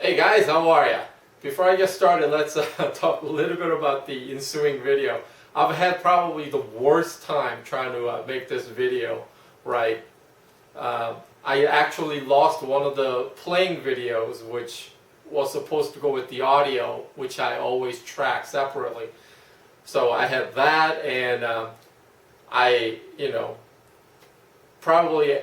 Hey guys, how are ya? Before I get started, let's talk a little bit about the ensuing video. I've had probably the worst time trying to make this video right. I actually lost one of the playing videos, which was supposed to go with the audio, which I always track separately. So I had that, and probably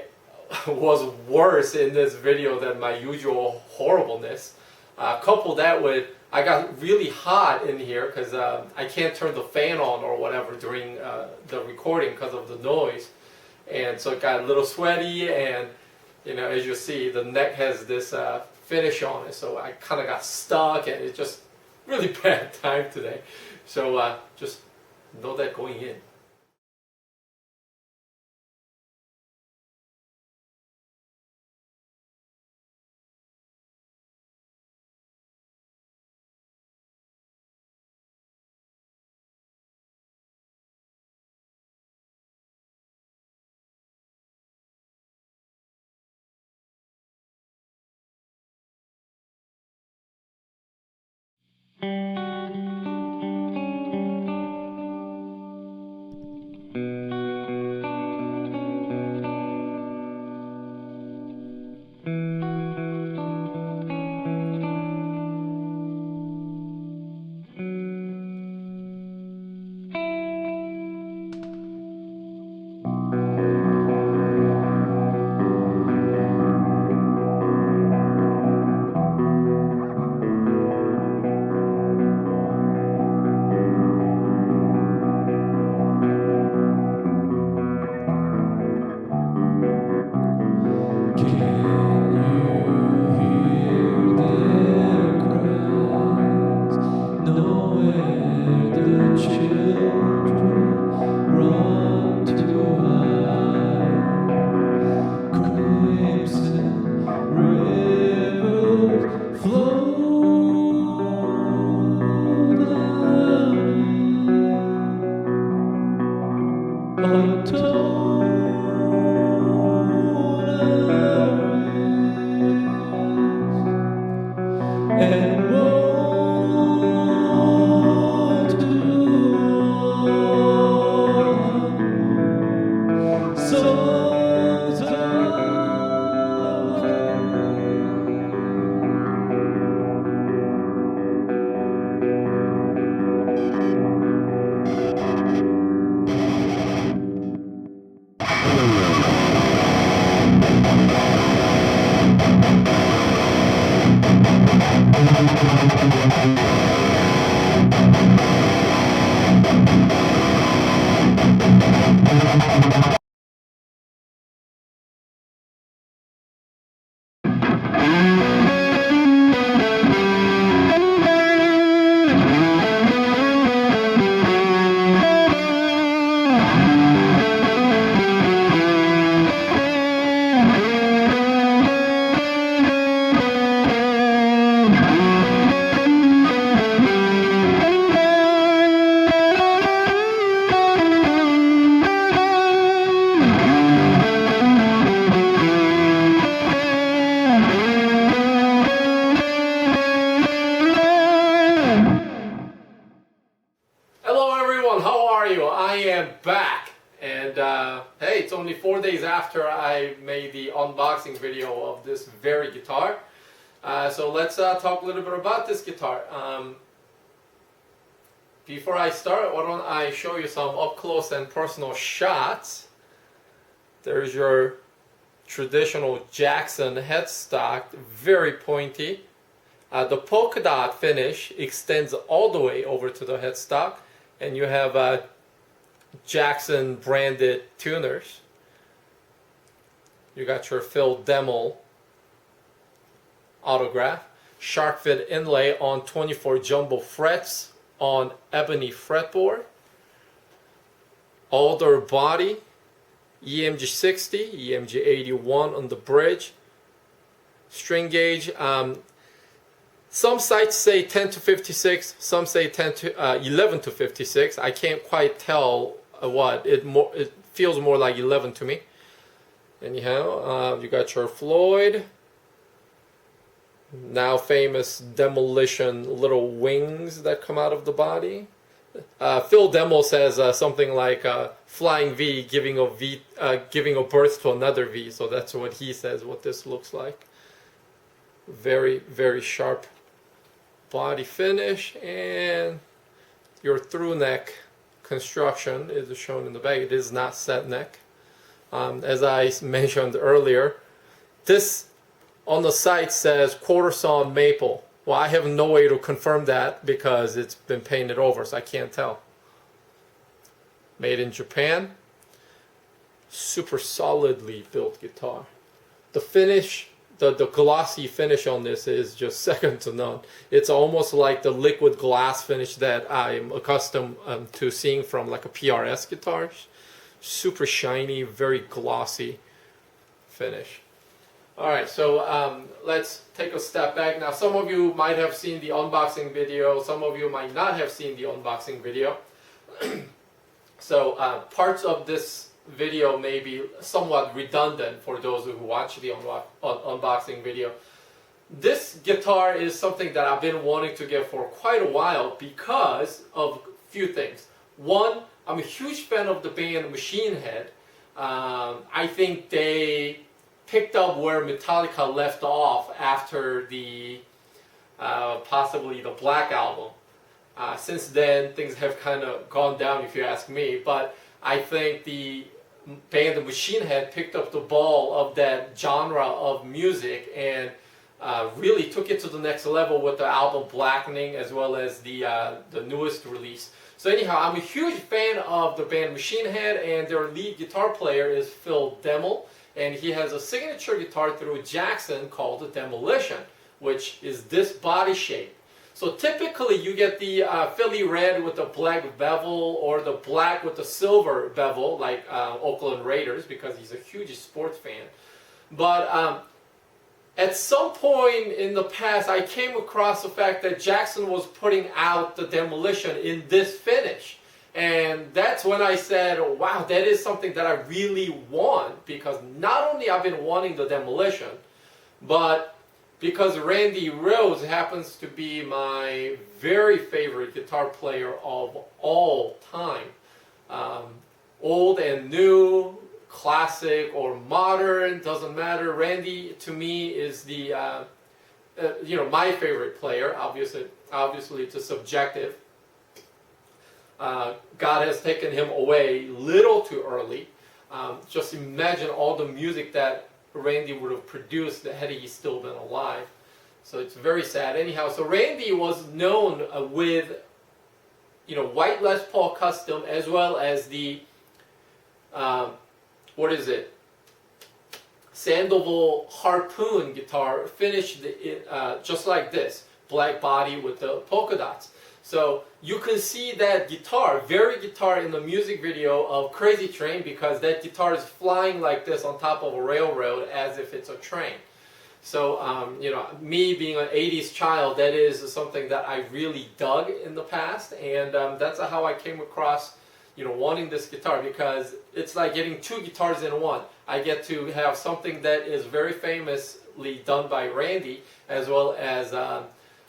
was worse in this video than my usual horribleness. Couple that with, I got really hot in here because I can't turn the fan on or whatever during the recording because of the noise. And so it got a little sweaty, and as you see, the neck has this finish on it, so I kind of got stuck, and it's just really bad time today. So just know that going in. I am back, and hey, it's only 4 days after I made the unboxing video of this very guitar. So let's talk a little bit about this guitar. Before I start, why don't I show you some up close and personal shots. There's your traditional Jackson headstock, very pointy. The polka dot finish extends all the way over to the headstock, and you have Jackson branded tuners. You got your Phil Demmel autograph, shark fit inlay on 24 jumbo frets on ebony fretboard, alder body, EMG 60, EMG 81 on the bridge, string gauge. Some sites say 10 to 56, some say 11 to 56. I can't quite tell what. It feels more like 11 to me. Anyhow, you got your Floyd, now famous Demmelition little wings that come out of the body. Phil Demmel says something like flying V giving a birth to another V. So that's what he says. What this looks like. Very, very sharp body finish, and your through neck construction is shown in the back. It is not set neck. As I mentioned earlier, this on the site says quarter sawn maple. Well, I have no way to confirm that because it's been painted over, so I can't tell. Made in Japan. Super solidly built guitar. The finish, the glossy finish on this is just second to none. It's almost like the liquid glass finish that I'm accustomed to seeing from like a PRS guitars. Super shiny, very glossy finish. Alright, so let's take a step back. Now, some of you might have seen the unboxing video, some of you might not have seen the unboxing video. So parts of this video may be somewhat redundant for those who watch the unboxing video. This guitar is something that I've been wanting to get for quite a while because of a few things. One, I'm a huge fan of the band Machine Head. I think they picked up where Metallica left off after the possibly the Black Album. Since then, things have kind of gone down, if you ask me. But I think the band Machine Head picked up the ball of that genre of music and really took it to the next level with the album Blackening, as well as the newest release. So anyhow, I'm a huge fan of the band Machine Head, and their lead guitar player is Phil Demmel. And he has a signature guitar through Jackson called the Demmelition, which is this body shape. So typically you get the Philly red with the black bevel, or the black with the silver bevel, like Oakland Raiders, because he's a huge sports fan. But at some point in the past, I came across the fact that Jackson was putting out the Demmelition in this finish. And that's when I said, wow, that is something that I really want, because not only I've been wanting the Demmelition, but because Randy Rhoads happens to be my very favorite guitar player of all time. Old and new, classic or modern, doesn't matter. Randy, to me, is the, my favorite player. Obviously it's a subjective. God has taken him away a little too early. Just imagine all the music that Randy would have produced had he still been alive. So it's very sad. Anyhow, so Randy was known with, white Les Paul Custom, as well as the, Sandoval Harpoon guitar, finished just like this, black body with the polka dots. So you can see that guitar, very guitar, in the music video of Crazy Train, because that guitar is flying like this on top of a railroad as if it's a train. So, me being an 80s child, that is something that I really dug in the past, and that's how I came across, wanting this guitar, because it's like getting two guitars in one. I get to have something that is very famously done by Randy, as well as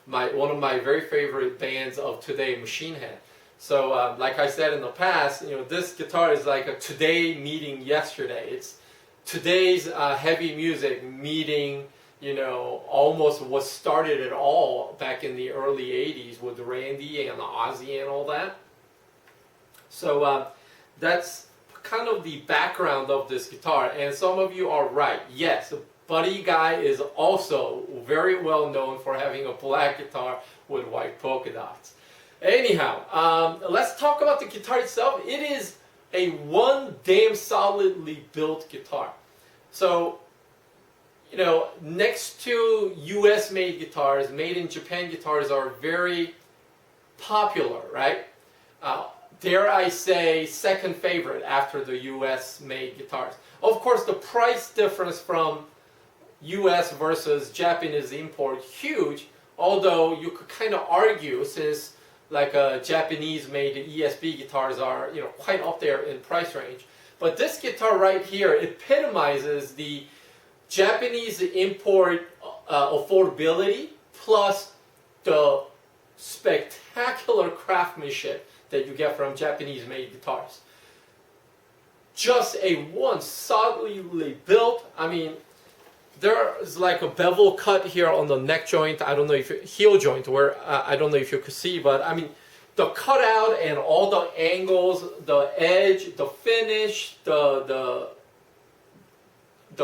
one of my very favorite bands of today, Machine Head. So, like I said in the past, this guitar is like a today meeting yesterday. It's today's heavy music meeting, almost what started it all back in the early 80s with Randy and Ozzy and all that. So, that's kind of the background of this guitar. And some of you are right. Yes, Buddy Guy is also very well known for having a black guitar with white polka dots. Anyhow, let's talk about the guitar itself. It is a one damn solidly built guitar. So, next to US made guitars, made in Japan guitars are very popular, right? Dare I say, second favorite after the US made guitars. Of course, the price difference from US versus Japanese import, huge, although you could kind of argue, since like Japanese made ESP guitars are quite up there in price range. But this guitar right here epitomizes the Japanese import affordability plus the spectacular craftsmanship that you get from Japanese-made guitars. Just a one solidly built. I mean, there's like a bevel cut here on the neck joint. I don't know if heel joint where I don't know if you could see, but I mean the cutout and all the angles, the edge, the finish, the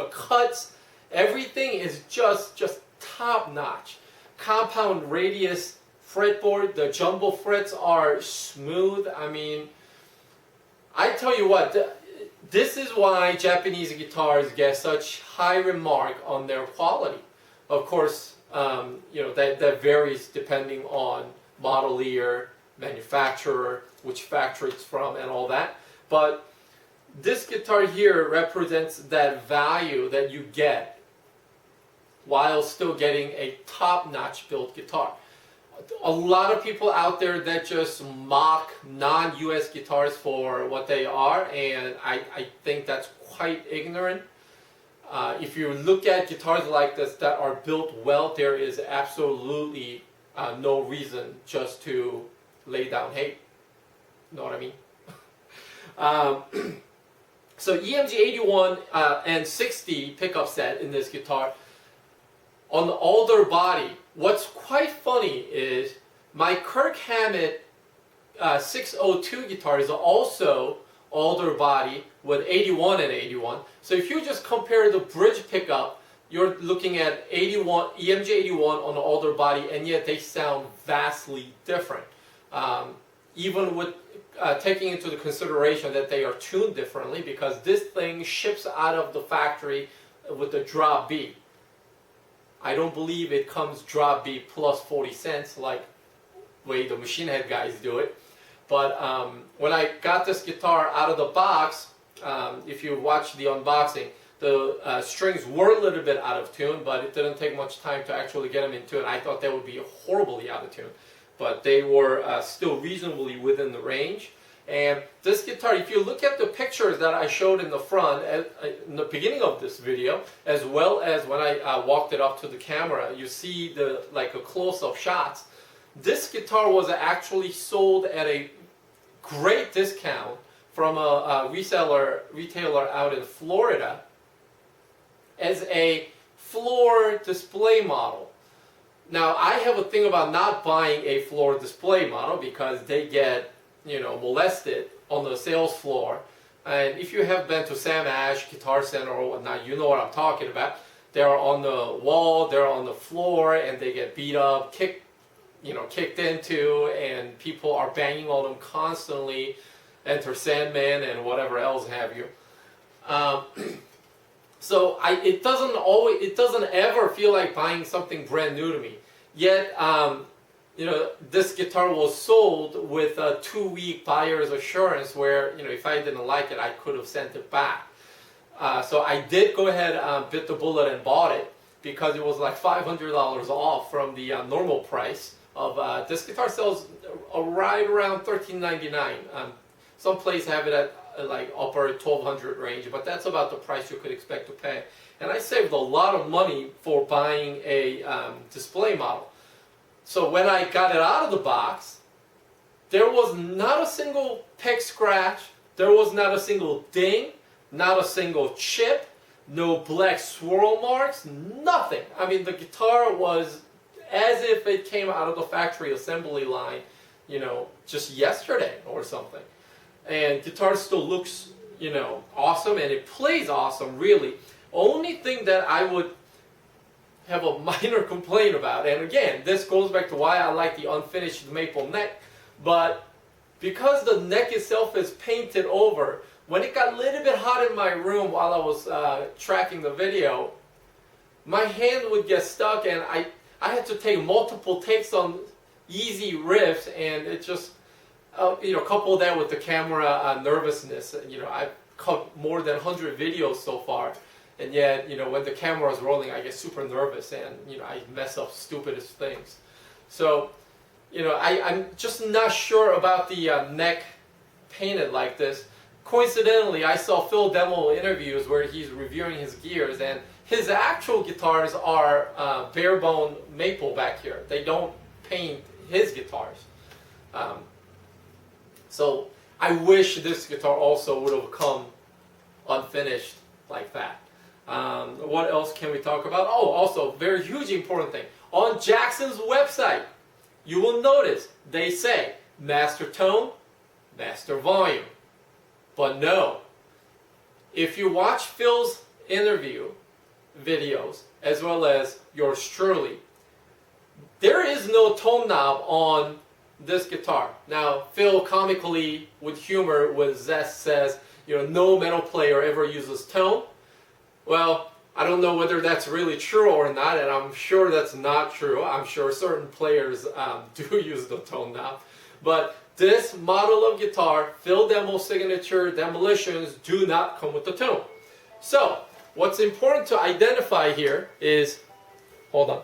cuts, everything is just top notch. Compound radius fretboard, the jumbo frets are smooth. I mean, I tell you what. This is why Japanese guitars get such high remark on their quality. Of course, you know, that varies depending on model year, manufacturer, which factory it's from, and all that. But this guitar here represents that value that you get while still getting a top-notch built guitar. A lot of people out there that just mock non-US guitars for what they are, and I think that's quite ignorant. If you look at guitars like this that are built well, there is absolutely no reason just to lay down hate. You know what I mean? So EMG 81 and 60 pickup set in this guitar. On the older body, what's quite funny is my Kirk Hammett 602 guitar is also older body with 81 and 81. So if you just compare the bridge pickup, you're looking at 81 EMG 81 on the older body, and yet they sound vastly different. Even with taking into the consideration that they are tuned differently, because this thing ships out of the factory with the drop B. I don't believe it comes drop B plus 40 cents like way the Machine Head guys do it. But when I got this guitar out of the box, if you watch the unboxing, the strings were a little bit out of tune, but it didn't take much time to actually get them in tune. I thought they would be horribly out of tune, but they were still reasonably within the range. And this guitar, if you look at the pictures that I showed in the front in the beginning of this video, as well as when I walked it up to the camera, you see the like a close-up shots. This guitar was actually sold at a great discount from a retailer out in Florida as a floor display model. Now, I have a thing about not buying a floor display model because they get, you know, molested on the sales floor. And if you have been to Sam Ash, Guitar Center or whatnot, you know what I'm talking about. They're on the wall, they're on the floor, and they get beat up, kicked into, and people are banging on them constantly. Enter Sandman and whatever else have you. So it doesn't ever feel like buying something brand new to me. Yet, you know, this guitar was sold with a 2-week buyer's assurance where, you know, if I didn't like it, I could have sent it back. So I did go ahead and bit the bullet and bought it because it was like $500 off from the normal price of this guitar sells right around $13.99. Some places have it at like upper $1,200 range, but that's about the price you could expect to pay. And I saved a lot of money for buying a display model. So when I got it out of the box, there was not a single peck scratch, there was not a single ding, not a single chip, no black swirl marks, nothing. I mean, the guitar was as if it came out of the factory assembly line, you know, just yesterday or something. And guitar still looks, you know, awesome, and it plays awesome, really. Only thing that I would have a minor complaint about, and again, this goes back to why I like the unfinished maple neck, but because the neck itself is painted over, when it got a little bit hot in my room while I was tracking the video, my hand would get stuck, and I had to take multiple takes on easy riffs, and it just, you know, couple that with the camera nervousness. You know, I've cut more than 100 videos so far, and yet, you know, when the camera is rolling, I get super nervous, and, you know, I mess up stupidest things. So, you know, I'm just not sure about the neck painted like this. Coincidentally, I saw Phil Demmel interviews where he's reviewing his gears, and His actual guitars are bare bone maple back here. They don't paint his guitars. So I wish this guitar also would have come unfinished like that. What else can we talk about? Oh, also, very huge important thing. On Jackson's website, you will notice they say master tone, master volume. But no, if you watch Phil's interview videos, as well as yours truly, there is no tone knob on this guitar. Now, Phil comically, with humor, with zest, says, you know, no metal player ever uses tone. Well, I don't know whether that's really true or not, and I'm sure that's not true. I'm sure certain players do use the tone knob. But this model of guitar, Phil Demo signature Demmelitions, do not come with the tone. So, what's important to identify here is, hold on.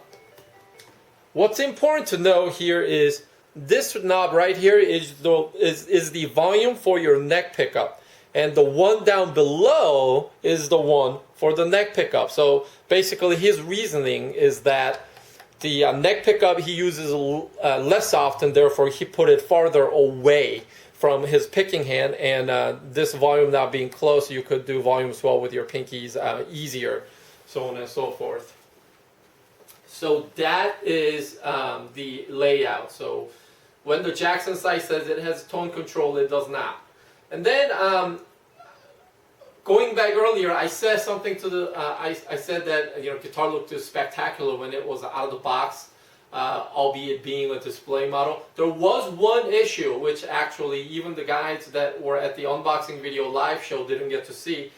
What's important to know here is this knob right here is the volume for your neck pickup. And the one down below is the one for the neck pickup. So basically his reasoning is that the neck pickup he uses less often, therefore he put it farther away from his picking hand, and this volume now being close, you could do volume swell with your pinkies easier, so on and so forth. So that is the layout. So when the Jackson site says it has tone control, it does not. And then going back earlier, I said something to the. I said that, you know, guitar looked spectacular when it was out of the box, albeit being a display model. There was one issue which actually even the guys that were at the unboxing video live show didn't get to see.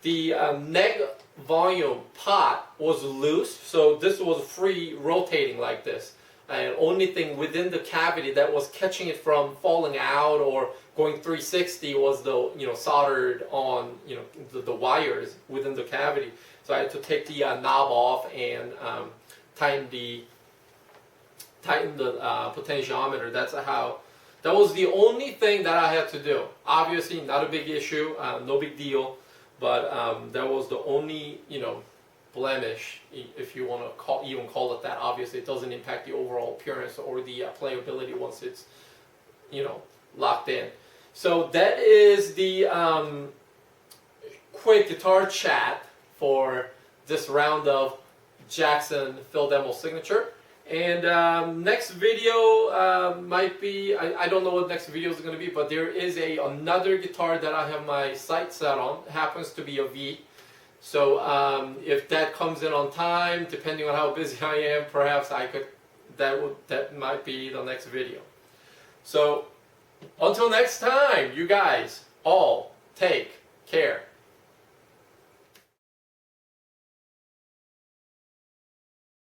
The neck volume pot was loose, so this was free rotating like this. And only thing within the cavity that was catching it from falling out or going 360 was the, you know, soldered on, you know, the wires within the cavity. So I had to take the knob off and tighten the potentiometer. That was the only thing that I had to do. Obviously, not a big issue, no big deal, but that was the only, you know, blemish, if you want to even call it that. Obviously, it doesn't impact the overall appearance or the playability once it's, you know, locked in. So that is the quick guitar chat for this round of Jackson Phil Demo signature. And next video might be, I don't know what next video is going to be, but there is another guitar that I have my sights set on. It happens to be a V. So if that comes in on time, depending on how busy I am, perhaps I could, that might be the next video. So until next time, you guys all take